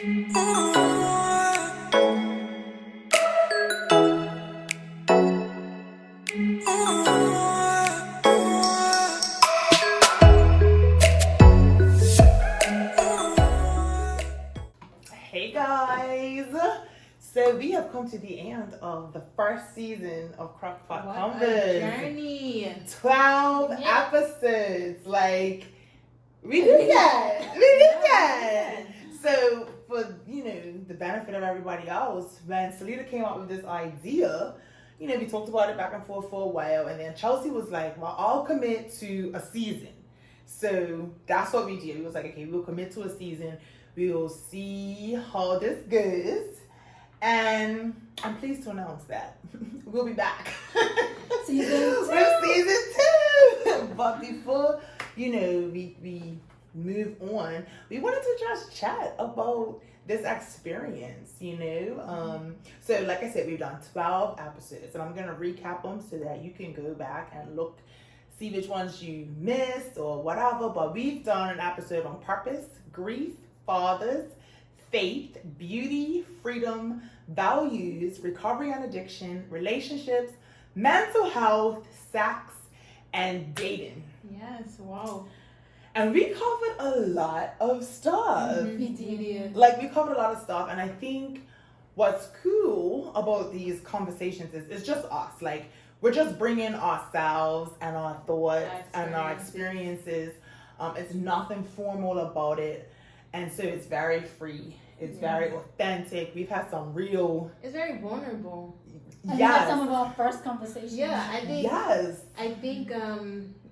Hey guys! So we have come to the end of the first season of Crockpot Convos. Journey. 12 episodes. Like, we did that. So for, the benefit of everybody else, when Salita came up with this idea, we talked about it back and forth for a while, and then Chelsea was like, well, I'll commit to a season. So that's what we did. We was like, okay, we'll commit to a season. We'll see how this goes. And I'm pleased to announce that we'll be back. Season 2. With season 2. But before, we move on, we wanted to just chat about this experience, So like I said, we've done 12 episodes, and I'm going to recap them so that you can go back and look, see which ones you missed or whatever. But we've done an episode on purpose, grief, fathers, faith, beauty, freedom, values, recovery and addiction, relationships, mental health, sex, and dating. Yes, wow. And we covered a lot of stuff. We did. Like, we covered a lot of stuff, and I think what's cool about these conversations is it's just us. Like, we're just bringing ourselves and our thoughts and our experiences. It's nothing formal about it. And so it's very free. It's very authentic. We've had some real... It's very vulnerable. And we had some of our first conversations. Yeah, I think... Yes. I think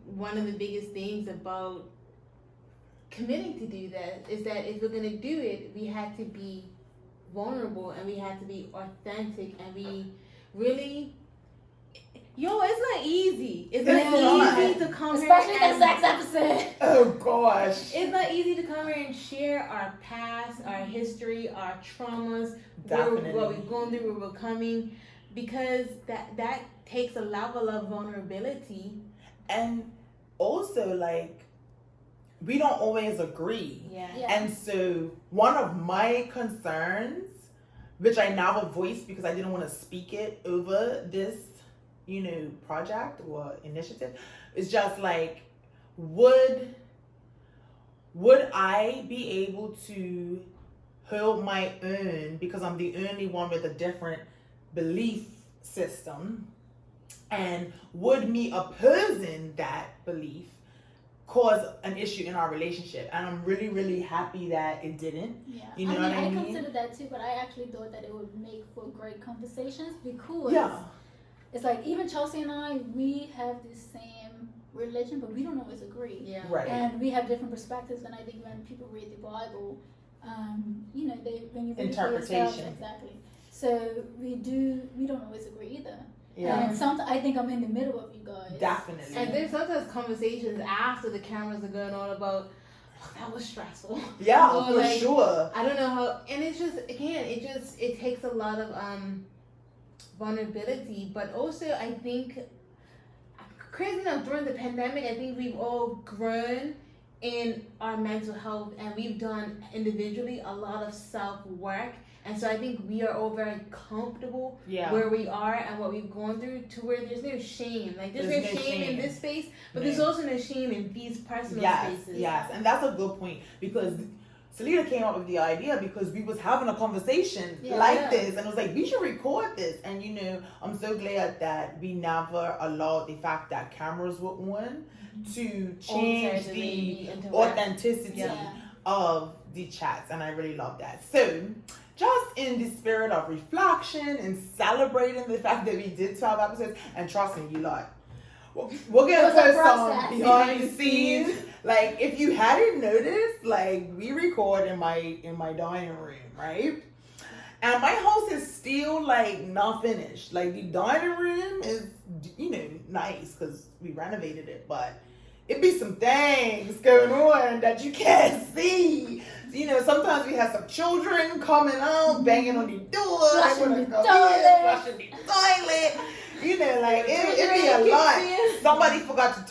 one of the biggest things about committing to do that is that if we're going to do it, we had to be vulnerable and we had to be authentic and we really... it's not easy. It's not easy to come especially here. Especially the sex episode. Oh, gosh. It's not easy to come here and share our past, our history, our traumas, Definitely. what we've gone through, where we're coming, because that takes a level of vulnerability. And also, like, we don't always agree. Yeah. And so one of my concerns, which I never voiced because I didn't want to speak it over this project or initiative, is just like, would I be able to hold my own because I'm the only one with a different belief system, and would me opposing that belief cause an issue in our relationship? And I'm really, really happy that it didn't. Yeah. You know what I mean? I considered that too, but I actually thought that it would make for great conversations because it's like, even Chelsea and I, we have the same religion, but we don't always agree. Yeah. Right. And we have different perspectives. And I think when people read the Bible, when you read it for yourself, exactly. So we don't always agree either. Yeah. And sometimes I think I'm in the middle of you guys. Definitely. And there's sometimes conversations after the cameras are going on about, that was stressful. Yeah, or for like, sure. I don't know how, and it's just, again, it takes a lot of vulnerability, but also I think, crazy enough, during the pandemic, I think we've all grown in our mental health, and we've done individually a lot of self-work, and so I think we are all very comfortable where we are and what we've gone through, to where there's no shame. Like, there's no shame in this space, but there's also no shame in these personal spaces. Yes, and that's a good point, because Salita came up with the idea because we was having a conversation this, and it was like, we should record this. And I'm so glad that we never allowed the fact that cameras were on to change the authenticity of the chats, and I really love that. So, just in the spirit of reflection and celebrating the fact that we did 12 episodes, and trust me, you lot, we're gonna put some behind the scenes. Like, if you hadn't noticed, like, we record in my dining room, right? And my house is still, like, not finished. Like, the dining room is, nice because we renovated it, but it be some things going on that you can't see. Sometimes we have some children coming out, banging on the door, flushing the toilet. You know, like it be a lot. Somebody forgot to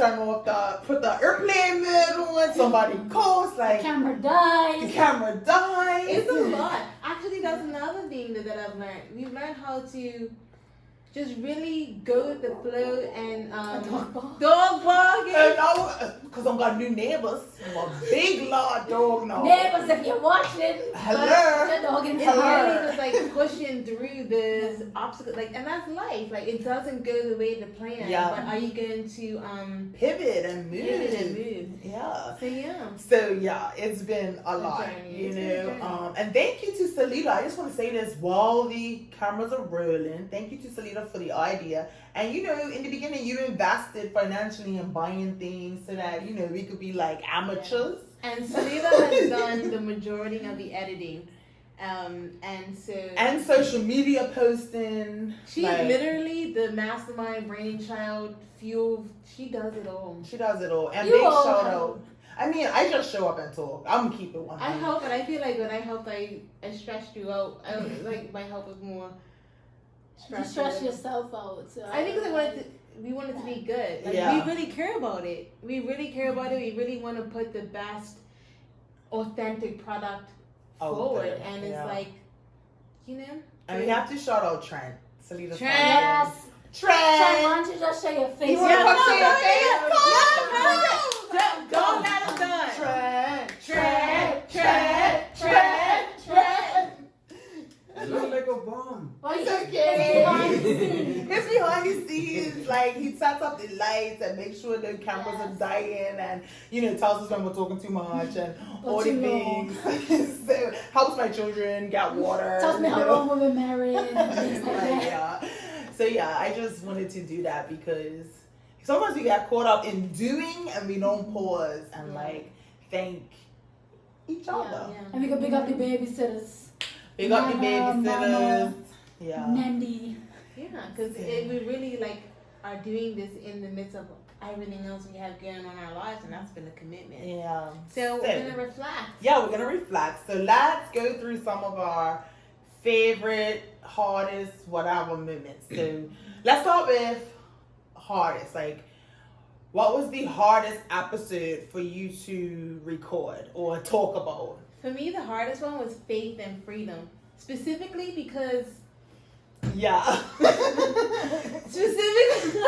put the airplane mode on. Somebody calls like the camera dies. The camera dies. It's a lot. Actually, that's another thing that I've learned. We've learned how to just really go with the flow and dog barking. Because I've got new neighbors. I'm a big large dog now. Neighbors, if you're watching, hello. put your dog in It's really just like pushing through this obstacle, like, and that's life. Like, it doesn't go the way the plan. Yeah. But are you going to pivot and move? Yeah. So yeah, it's been a lot, you know. And thank you to Salida. I just want to say this while the cameras are rolling. Thank you to Salida for the idea. And you know, in the beginning, you invested financially in buying things so that you know we could be like amateurs. And Salida has done the majority of the editing. And social media posting. She's literally the mastermind, brainchild, fuel. She does it all. She does it all. And big shout out. I mean, I just show up and talk. I'm gonna keep it 100. I help, and I feel like when I helped, I stressed you out. I like my help was more. You stress yourself out. So I think we wanted to be good. Like, we really care about it. We really care about it. We really want to put the best, authentic product forward. And it's like, you know. And we have to shout out Trent. Salida. Trent. Yes. Trent. Why don't you just show your face? You want to come show your face? Don't let him done. Trent. I look like a bomb. It's okay. It's behind the scenes. Like, he sets up the lights and makes sure the cameras are dying and, you know, tells us when we're talking too much and all the things. So, helps my children get water. Tells me how long we've been married. So, yeah, I just wanted to do that because sometimes we get caught up in doing and we don't pause and, like, thank each other. And we can pick up the babysitters. Big up the babysitters. Nandy. Yeah, because we really like are doing this in the midst of everything else we have going on in our lives, and that's been a commitment. Yeah. So we're gonna reflect. Yeah, we're gonna reflect. So let's go through some of our favorite, hardest, whatever moments. So let's start with hardest. Like, what was the hardest episode for you to record or talk about? For me, the hardest one was faith and freedom. Specifically because... Yeah. Specifically...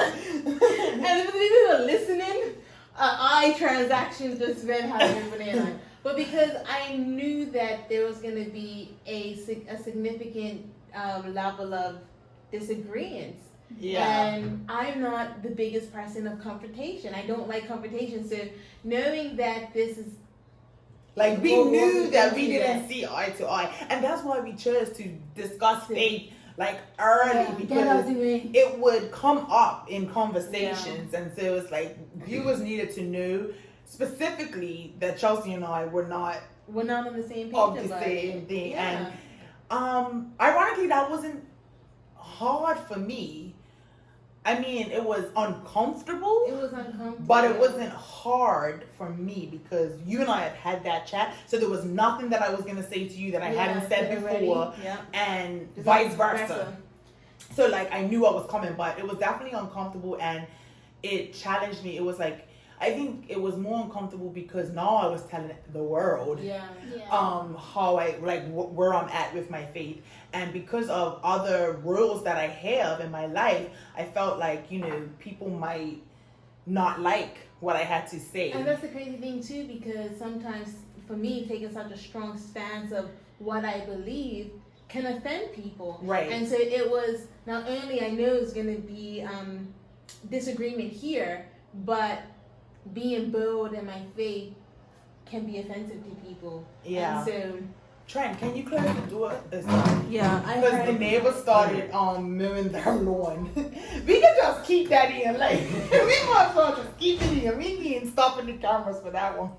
and for the people who are listening, eye transactions just read how to banana. But because I knew that there was going to be a significant level of disagreement. Yeah. And I'm not the biggest person of confrontation. I don't like confrontation. So knowing that this is... Like, we knew that we didn't see eye to eye. And that's why we chose to discuss faith, like, early. Because it would come up in conversations. And so it's like, viewers needed to know specifically that Chelsea and I were not on the same page of the same thing. Yeah. And ironically, that wasn't hard for me. I mean, it was uncomfortable. It was uncomfortable. But it wasn't hard for me because you and I had that chat. So there was nothing that I was going to say to you that I hadn't said before. And vice versa. So, like, I knew what was coming, but it was definitely uncomfortable and it challenged me. It was like, I think it was more uncomfortable because now I was telling the world how I, like, where I'm at with my faith. And because of other rules that I have in my life, I felt like, you know, people might not like what I had to say. And that's the crazy thing, too, because sometimes, for me, taking such a strong stance of what I believe can offend people. Right. And so it was, not only I know it's going to be disagreement here, but being bold in my faith can be offensive to people. Yeah. And so... Trent, can you close the door this time? Yeah, I because the neighbors started mowing their lawn. We could just keep that in, like we might as well just keep it in. We ain't stopping the cameras for that one.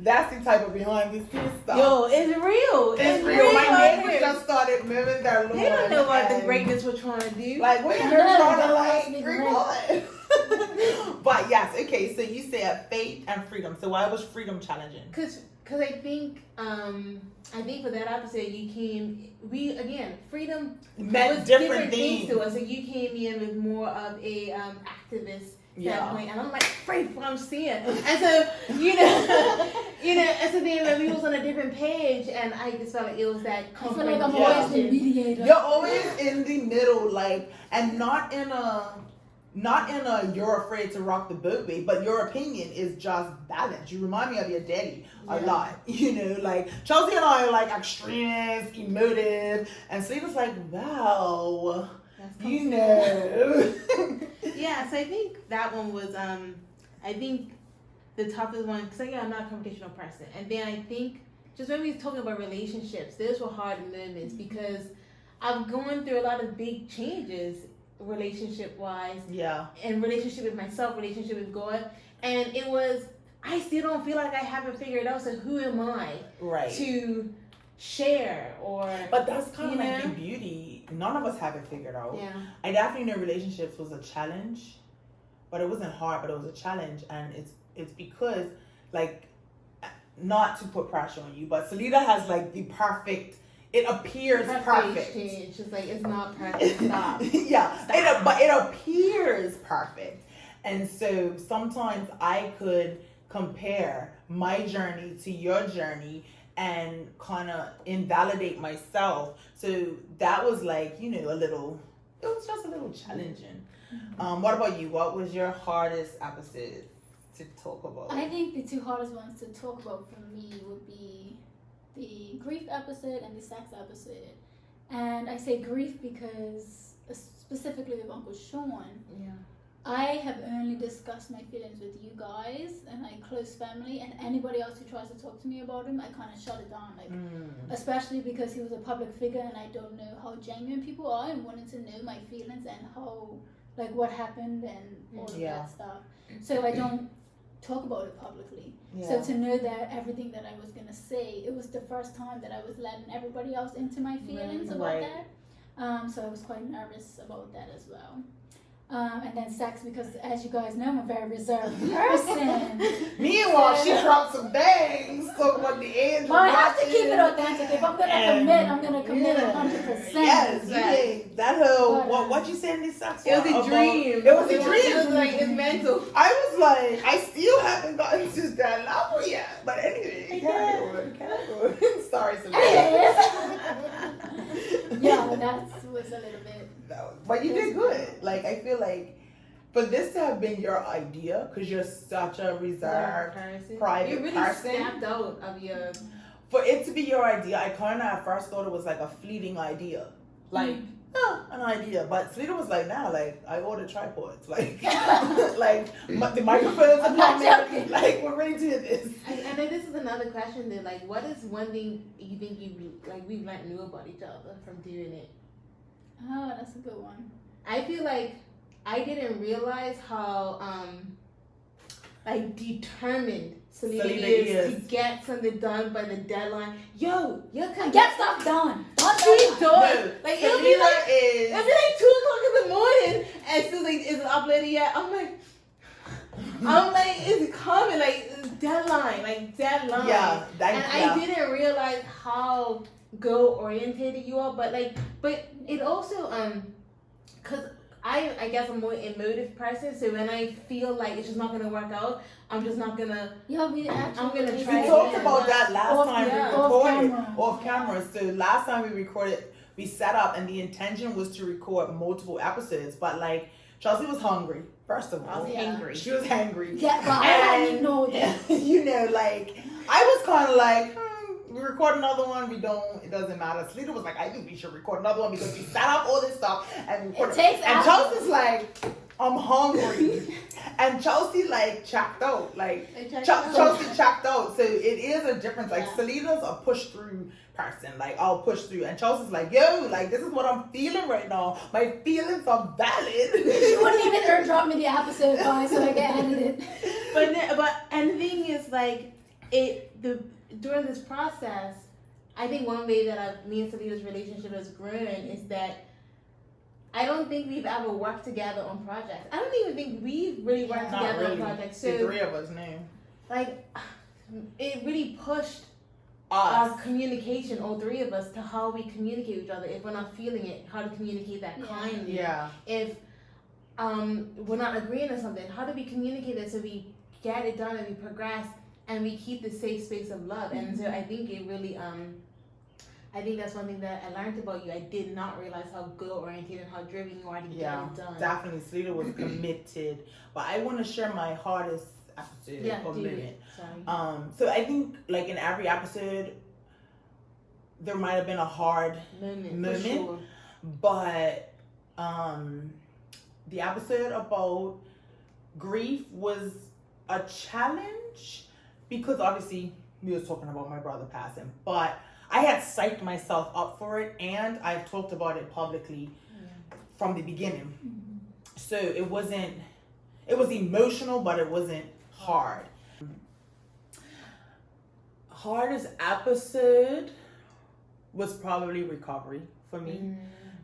That's the type of behind the scenes stuff. Yo, it's real. It's real. My neighbors just started mowing their lawn. They don't know what the greatness we're trying to do. Like we're trying to like record. But yes, okay. So you said faith and freedom. So why was freedom challenging? Cause I think for that episode freedom Meant was different things things to us. So you came in with more of a activist standpoint, and I'm like free from sin. And so and so then when we was on a different page, and I just felt like it was that. I feel like I'm always the mediator. You're always in the middle, like, and not in a you're afraid to rock the boat way, but your opinion is just balanced. You remind me of your daddy a lot, like Chelsea and I are like extremists, emotive, and Selena's like, wow, Yeah, so I think that one was I think the toughest one, because I'm not a confrontational person, and then I think just when we were talking about relationships, those were hard moments because I've gone through a lot of big changes relationship wise, and relationship with myself, relationship with God, and it was, I still don't feel like I haven't figured out, so who am I to share but that's kind of like the beauty. None of us have it figured out. I definitely know relationships was a challenge, but it wasn't hard, but it was a challenge, and it's because, like, not to put pressure on you, but Selena has like the perfect, it appears perfect. It's just like, it's not perfect. Stop. But it appears perfect. And so sometimes I could compare my journey to your journey and kind of invalidate myself. So that was like, it was just a little challenging. What about you? What was your hardest episode to talk about? I think the two hardest ones to talk about for me would be the grief episode and the sex episode. And I say grief because specifically with Uncle Sean, I have only discussed my feelings with you guys and my close family, and anybody else who tries to talk to me about him, I kind of shut it down, like especially because he was a public figure and I don't know how genuine people are, and wanted to know my feelings and how, like, what happened and all of that stuff. So I don't talk about it publicly. So to know that everything that I was gonna say, it was the first time that I was letting everybody else into my feelings about that. So I was quite nervous about that as well. And then sex, because as you guys know, I'm a very reserved person. Meanwhile, she dropped some things talking about the angel. I have to keep it authentic. If I'm gonna commit, I'm gonna commit 100%. Yes, that whole what you said in this sex? It was a dream. It was a dream. It was like, it's mental. I was like, I still haven't gotten to that level yet. But anyway, carry on. Sorry, Selena. That was a little bit. No, but you did good. Like, I feel like for this to have been your idea, because you're such a reserved, private you really person. snapped out of your. For it to be your idea, I kind of at first thought it was like a fleeting idea, like an idea. But Selena was like, "Nah, like I ordered tripods, like, the microphones are coming, like we're ready to do this." And then this is another question. Then, like, what is one thing you think we've learned new about each other from doing it? Oh, that's a good one. I feel like I didn't realize how determined Selena is to get something done by the deadline. Yo, get stuff done. She's done. No, Like Selena it'll be like 2:00 in the morning, and still like, is it uploaded yet? I'm like, it's coming, like deadline. Yeah, I didn't realize how goal oriented you are, but it also because I guess I'm a more emotive person, so when I feel like it's just not gonna work out, I'm just not gonna. I'm gonna try. We talked about that last time we recorded off camera. So last time we recorded, we set up, and the intention was to record multiple episodes, but like Chelsea was hungry. First of all, she was hangry. Yeah, but I didn't know that. Like I was kind of like. We record another one, it doesn't matter. Selena was like, I think we should record another one because we set up all this stuff and record it. And Chelsea's like, I'm hungry. And Chelsea like checked out. Like Chelsea checked out. So it is a difference. Like Selena's a push through person. Like I'll push through. And Chelsea's like, yo, like this is what I'm feeling right now. My feelings are valid. She wouldn't even airdrop me the episode guys, so I get edited. But the thing is, like, during this process, I think one way that me and Selena's relationship has grown is that I don't think we've ever worked together on projects. I don't even think we've really worked Not together really. on projects. The So, three of us knew. like, it really pushed Us. our communication, all three of us, to how we communicate with each other. If we're not feeling it, how to communicate that kindly. Yeah. If we're not agreeing on something, how do we communicate that so we get it done and we progress and we keep the safe space of love? And so I think it really I think that's one thing that I learned about you. I did not realize how goal oriented and how driven you are to get it done. Definitely. Selena was committed. But I want to share my hardest episode or moment. Sorry. So I think like in every episode there might have been a hard Moment. moment. For sure. But the episode about grief was a challenge because obviously we was talking about my brother passing, but I had psyched myself up for it and I've talked about it publicly from the beginning. So it was emotional, but it wasn't hard. Hardest episode was probably recovery for me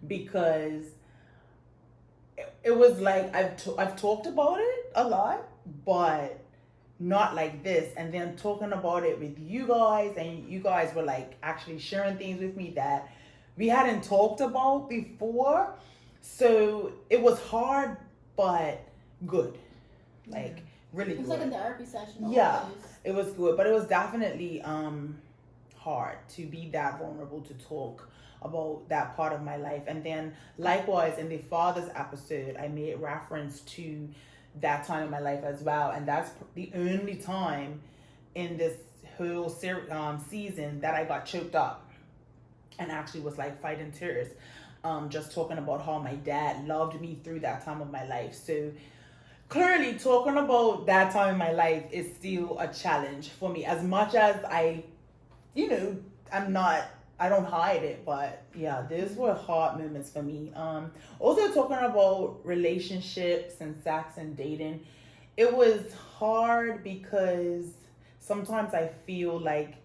because it was like I've talked about it a lot, but not like this. And then talking about it with you guys, and you guys were like actually sharing things with me that we hadn't talked about before. So it was hard, but good. Like really It was good. like a therapy session. Yeah. Always. It was good, but it was definitely hard to be that vulnerable to talk about that part of my life. And then likewise in the father's episode, I made reference to that time in my life as well, and that's the only time in this whole season that I got choked up and actually was like fighting tears, just talking about how my dad loved me through that time of my life. So clearly talking about that time in my life is still a challenge for me, as much as I don't hide it, but yeah, those were hard moments for me. Also talking about relationships and sex and dating, it was hard because sometimes I feel like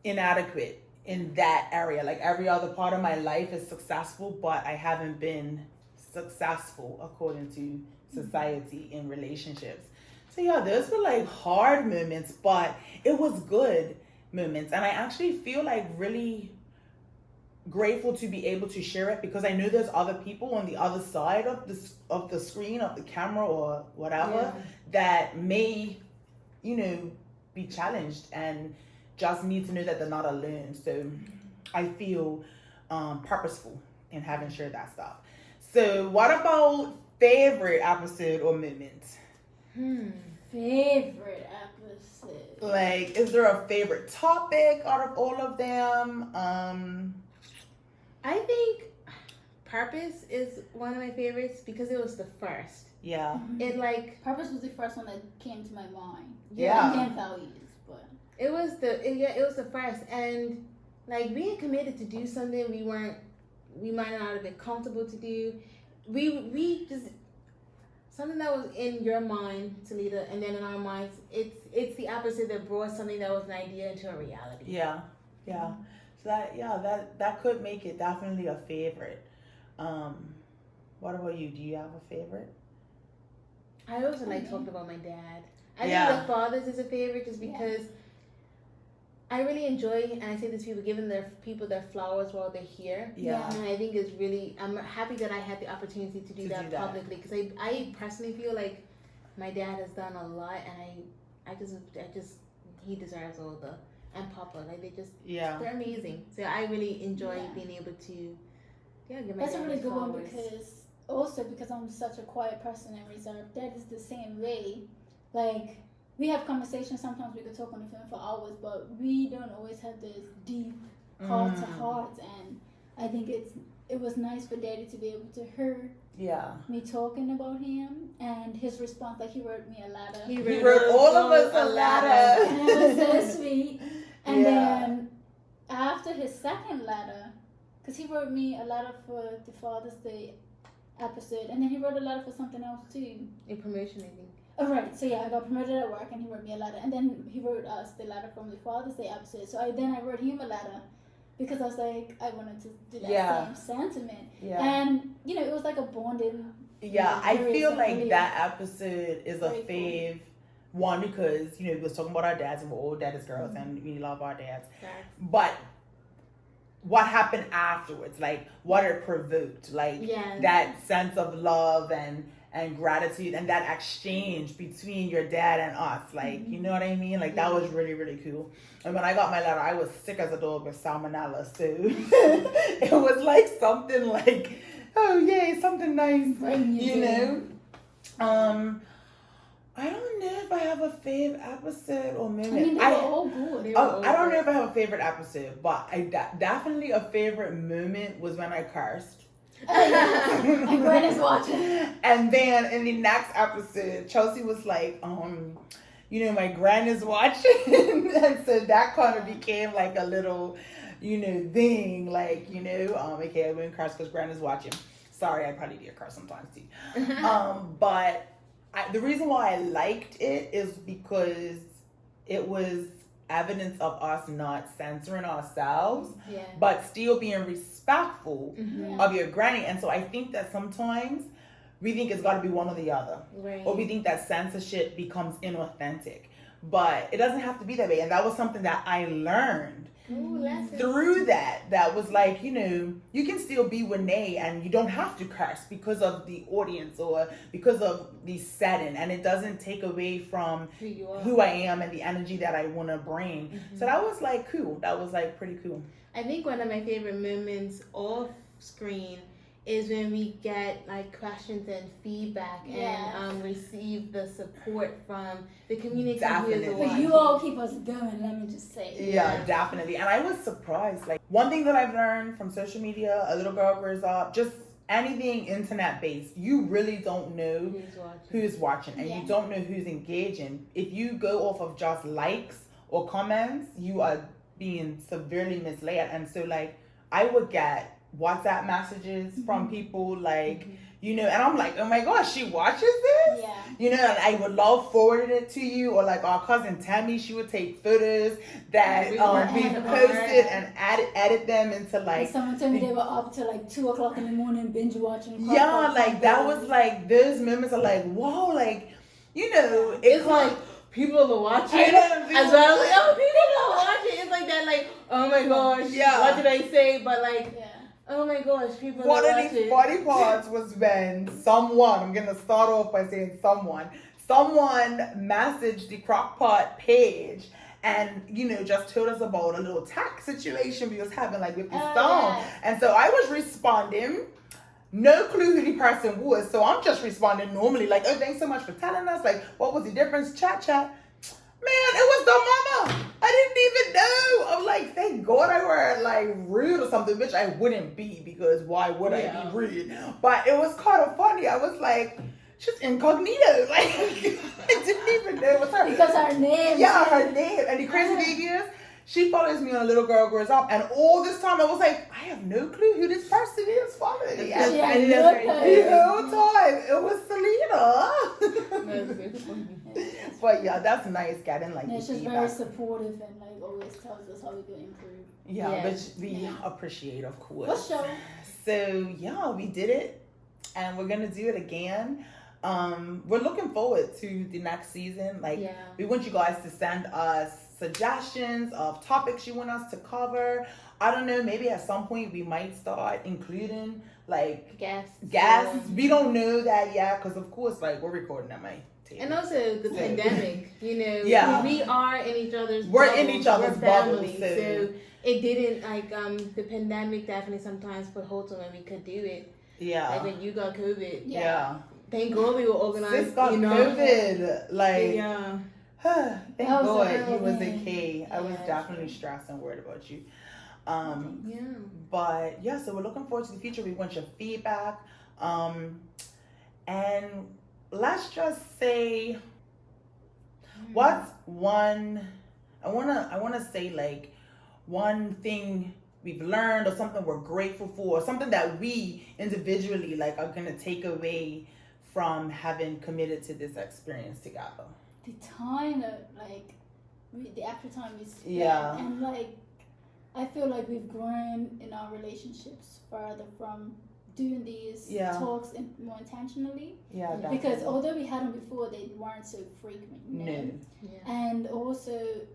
inadequate in that area. Like every other part of my life is successful, but I haven't been successful according to society in relationships. So yeah, those were like hard moments, but it was good moments, and I actually feel like really grateful to be able to share it because I know there's other people on the other side of the screen, of the camera or whatever, that may be challenged and just need to know that they're not alone. So I feel purposeful in having shared that stuff. So what about favorite episode or moment? Favorite episode. Like, is there a favorite topic out of all of them? I think Purpose is one of my favorites because it was the first. Yeah. It like Purpose was the first one that came to my mind. Yeah. And then values, but it was the first, and like being committed to do something we might not have been comfortable to do. We just something that was in your mind, Talita, and then in our minds, it's the opposite that brought something that was an idea into a reality. Yeah. So that could make it definitely a favorite. What about you? Do you have a favorite? I also talked about my dad. I Yeah. think the fathers is a favorite just because I really enjoy, and I say this to people, giving their flowers while they're here. Yeah. And I think it's really, I'm happy that I had the opportunity to do that publicly, because I personally feel like my dad has done a lot, and I just he deserves all the, and Papa, like they're amazing. So I really enjoy being able to give my that's dad a really his good one flowers. because I'm such a quiet person and reserved. Dad is the same way. Like, we have conversations, sometimes we could talk on the phone for hours, but we don't always have this deep heart to heart, and I think it was nice for Daddy to be able to hear me talking about him, and his response, like he wrote me a letter. He wrote all of us a letter. And it was so sweet. And then after his second letter, because he wrote me a letter for the Father's Day episode, and then he wrote a letter for something else too. A promotion, I think. Oh, right. So I got promoted at work, and he wrote me a letter, and then he wrote us the letter from the Father's Day episode. So I wrote him a letter, because I was like, I wanted to do that Yeah. same sentiment. Yeah. And, you know, it was like a bonding. Yeah, I Very feel like similar. that episode is a Very cool. fave. One, because, you know, we was talking about our dads and we're all daddy's girls and we love our dads. But what happened afterwards, like what it provoked, like that sense of love and gratitude and that exchange between your dad and us, like, you know what I mean? Like that was really, really cool. And when I got my letter, I was sick as a dog with salmonella, so it was like something like, oh yay, something nice, you know? I don't know if I have a favorite episode or moment. I mean, they were all good. I don't know if I have a favorite episode, but definitely a favorite moment was when I cursed. My friend is watching. And then in the next episode, Chelsea was like, you know, my grand is watching. And so that kind of became like a little, you know, thing. Like, you know, okay, I wouldn't curse because grand is watching. Sorry, I probably did curse sometimes too. But the reason why I liked it is because it was evidence of us not censoring ourselves, but still being respectful of your granny. And so I think that sometimes we think it's got to be one or the other, or we think that censorship becomes inauthentic, but it doesn't have to be that way. And that was something that I learned through that was like, you know, you can still be Renee and you don't have to curse because of the audience or because of the setting, and it doesn't take away from who I am and the energy that I want to bring. So that was like cool. That was like pretty cool. I think one of my favorite moments off screen is when we get like questions and feedback and receive the support from the community. But you all keep us going, let me just say. Yeah, definitely. And I was surprised. Like, one thing that I've learned from social media, a little girl grows up, just anything internet based, you really don't know who's watching and you don't know who's engaging. If you go off of just likes or comments, you are being severely misled. And so like I would get WhatsApp messages from people like, you know, and I'm like, oh my gosh, she watches this? Yeah. You know, and I would love forwarding it to you, or like our cousin Tammy, she would take photos that we posted and edit them into like. Someone told me they were up to like 2 o'clock in the morning binge watching. Yeah, like that was like, those moments are like, wow, like, you know, it's like people are watching. As well, like, oh, people are watching. It's like that, like, oh my gosh, what did I say? But like, oh my gosh, people one are of watching. these funny parts was when someone, I'm gonna start off by saying someone messaged the Crockpot page and, you know, just told us about a little tax situation we was having like with the song. And so I was responding, no clue who the person was, so I'm just responding normally, like, oh, thanks so much for telling us, like, what was the difference, chat. Man, it was the mama. I didn't even know. I'm like, thank God I were like rude or something, which I wouldn't be, because why would I be rude? But it was kind of funny. I was like, she's incognito. Like, I didn't even know it was her. Because her name. Yeah, her name. And the crazy thing is, she follows me on A Little Girl Grows Up, and all this time I was like, I have no clue who this person is following me. And the whole time it was Selena. But yeah, that's nice getting like. She's very supportive and like always tells us how we can improve. Yeah, which we appreciate, of course. For sure. So yeah, we did it, and we're gonna do it again. We're looking forward to the next season. Like, we want you guys to send us suggestions of topics you want us to cover. I don't know, maybe at some point we might start including like guests. We don't know that yet, because of course, like, we're recording at my table. And also the pandemic, you know, we are in each other's bubbles. In each other's bubbles. So it didn't like the pandemic definitely sometimes put holds on when we could do it. Yeah. Like when you got COVID. Yeah. Thank God we were organized. Sis got COVID. Like, thank God he was okay. I was definitely stressed and worried about you. But yeah, so we're looking forward to the future. We want your feedback. And let's just say, what's one, I wanna say like one thing we've learned, or something we're grateful for, or something that we individually like are gonna take away from having committed to this experience together. The time that like the extra time we spent, and like I feel like we've grown in our relationships further from doing these talks more intentionally. Yeah, because although we had them before, they weren't so frequent. No. And also,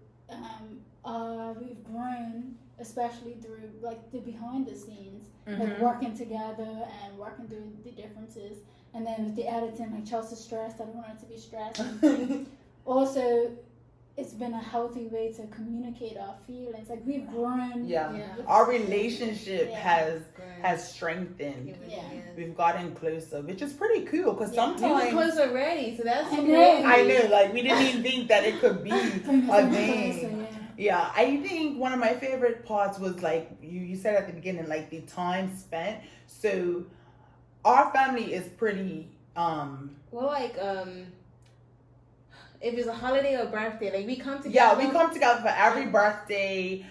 we've grown, especially through like the behind the scenes, like working together and working through the differences. And then with the editing, like Chelsea's stressed, I don't want her to be stressed. Also, it's been a healthy way to communicate our feelings. Like we've grown. Our relationship has strengthened. We've gotten closer, which is pretty cool. Because sometimes we were close already, so that's crazy. I know, like we didn't even think that it could be a thing. Yeah, I think one of my favorite parts was like you said at the beginning, like the time spent. So our family is pretty if it's a holiday or birthday, like we come together. Yeah, we come together for every birthday,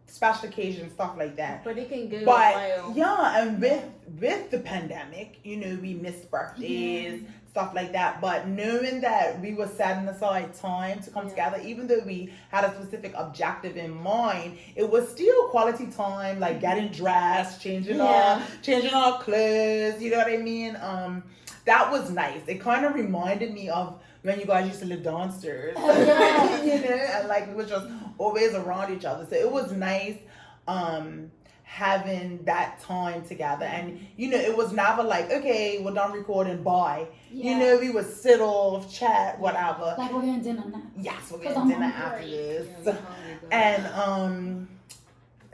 special occasions, stuff like that. But it can go a while. Yeah, and with the pandemic, we missed birthdays, stuff like that. But knowing that we were setting aside time to come together, even though we had a specific objective in mind, it was still quality time, like getting dressed, changing our clothes, you know what I mean? That was nice. It kind of reminded me of when you guys used to live downstairs, and like we were just always around each other. So it was nice having that time together. And, it was never like, okay, we're done recording, bye. Yeah. We would sit off, chat, whatever. Like we're getting dinner now. Yes, we're getting dinner after this. And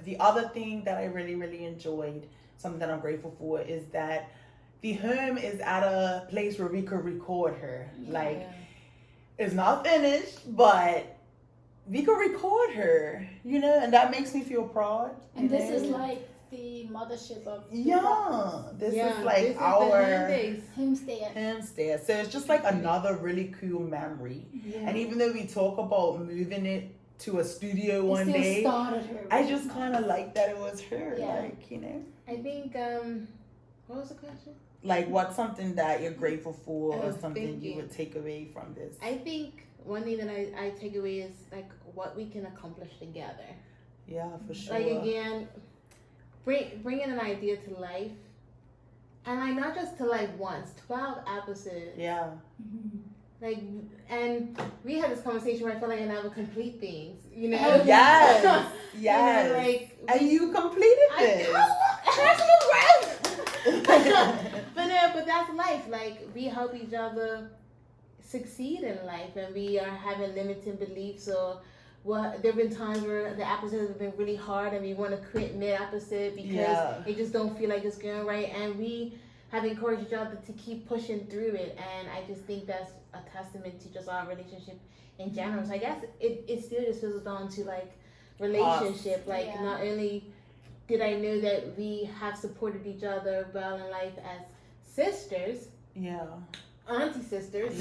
the other thing that I really, really enjoyed, something that I'm grateful for, is that the home is at a place where we could record her. Like, it's not finished, but we could record her, and that makes me feel proud. And this is like the mothership of this is like our homestead. So it's just like another really cool memory. And even though we talk about moving it to a studio one day, I just kind of like that it was her. I think, what was the question? Like, what's something that you're grateful for, or something you would take away from this? I think one thing that I take away is like what we can accomplish together. Yeah, for sure. Like again, bringing an idea to life, and like not just to like once, 12 episodes. Yeah. Like, and we had this conversation where I felt like I never complete things, Yes, yes. And you completed this. But that's life. Like, we help each other succeed in life, and we are having limiting beliefs. Or there have been times where the episodes have been really hard, and we want to quit mid-episode because they just don't feel like it's going right. And we have encouraged each other to keep pushing through it. And I just think that's a testament to just our relationship in general. So I guess it still just fizzles down to like relationship. Not only did I know that we have supported each other well in life as sisters, auntie sisters,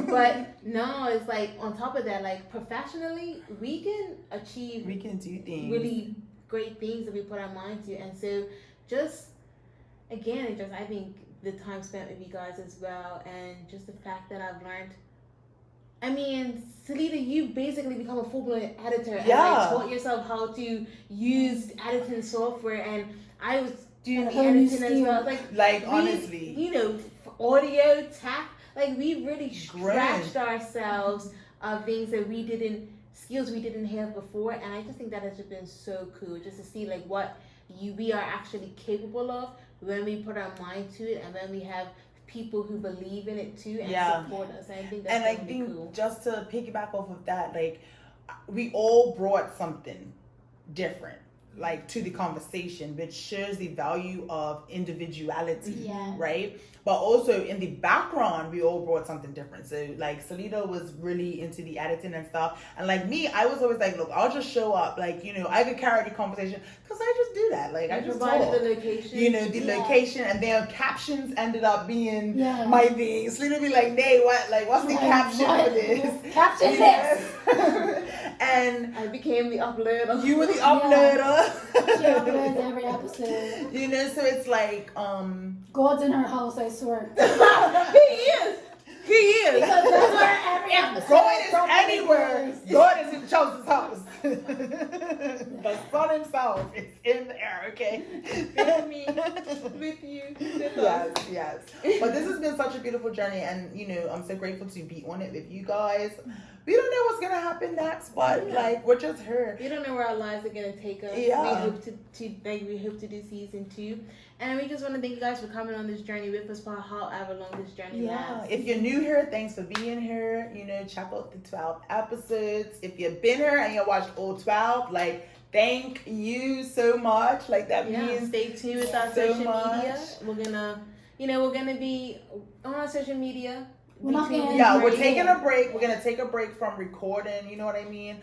but no, it's like on top of that, like professionally, we can do things, really great things that we put our mind to. And so I think the time spent with you guys as well, and just the fact that I've learned. I mean, Salita, you've basically become a full-blown editor and like taught yourself how to use editing software, and I was doing the editing as well. Like honestly, audio, tech, like we really scratched ourselves of things that skills we didn't have before, and I just think that has just been so cool just to see like what we are actually capable of when we put our mind to it, and when we have people who believe in it too and support us. I think that's really cool. Just to piggyback off of that, like we all brought something different like to the conversation, which shows the value of individuality, right? But also in the background, we all brought something different. So like Salita was really into the editing and stuff, and like me, I was always like, look, I'll just show up, like I could carry the conversation because I just do that. Like I just provided the location, location, and then captions ended up being my thing. Salita be like, Nay, what's the caption for this? Caption this. And I became the uploader. You were the uploader. She uploads every episode. So it's like God's in her house, I swear. He is. Because that's where every episode. God is anywhere. God is in Chelsea's house. son himself is in there, okay? With me, with you, with us. Yes. But this has been such a beautiful journey, and you know, I'm so grateful to be on it with you guys. We don't know what's gonna happen next, but like we're just here. We don't know where our lives are gonna take us. Yeah. We hope to do season 2, and we just want to thank you guys for coming on this journey with us for however long this journey lasts. If you're new here, thanks for being here. You know, check out the 12 episodes. If you've been here and you watched all 12, like thank you so much. Like that means stay tuned with our so social much. media. We're gonna be on our social media. We're taking a break. We're gonna take a break from recording. You know what I mean?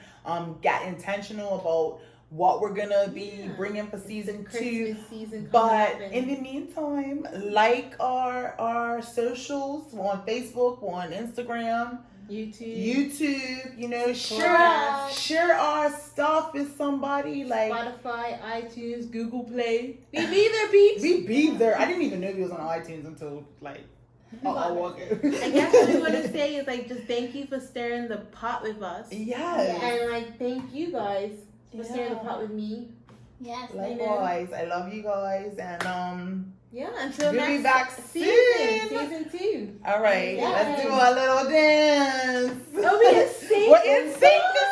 Get intentional about what we're gonna be bringing for season 2. Season but in the meantime, like our socials. We're on Facebook. We're on Instagram. YouTube. You know, share our stuff with somebody like Spotify, iTunes, Google Play. We be there, peeps. We be there. I didn't even know we was on iTunes until like. I guess what we want to say is like just thank you for stirring the pot with us. Yes. And like thank you guys for stirring the pot with me. Yes. Likewise. I love you guys, and until we'll next be back season 2. All right, let's do a little dance. We're in sync. We're in sync this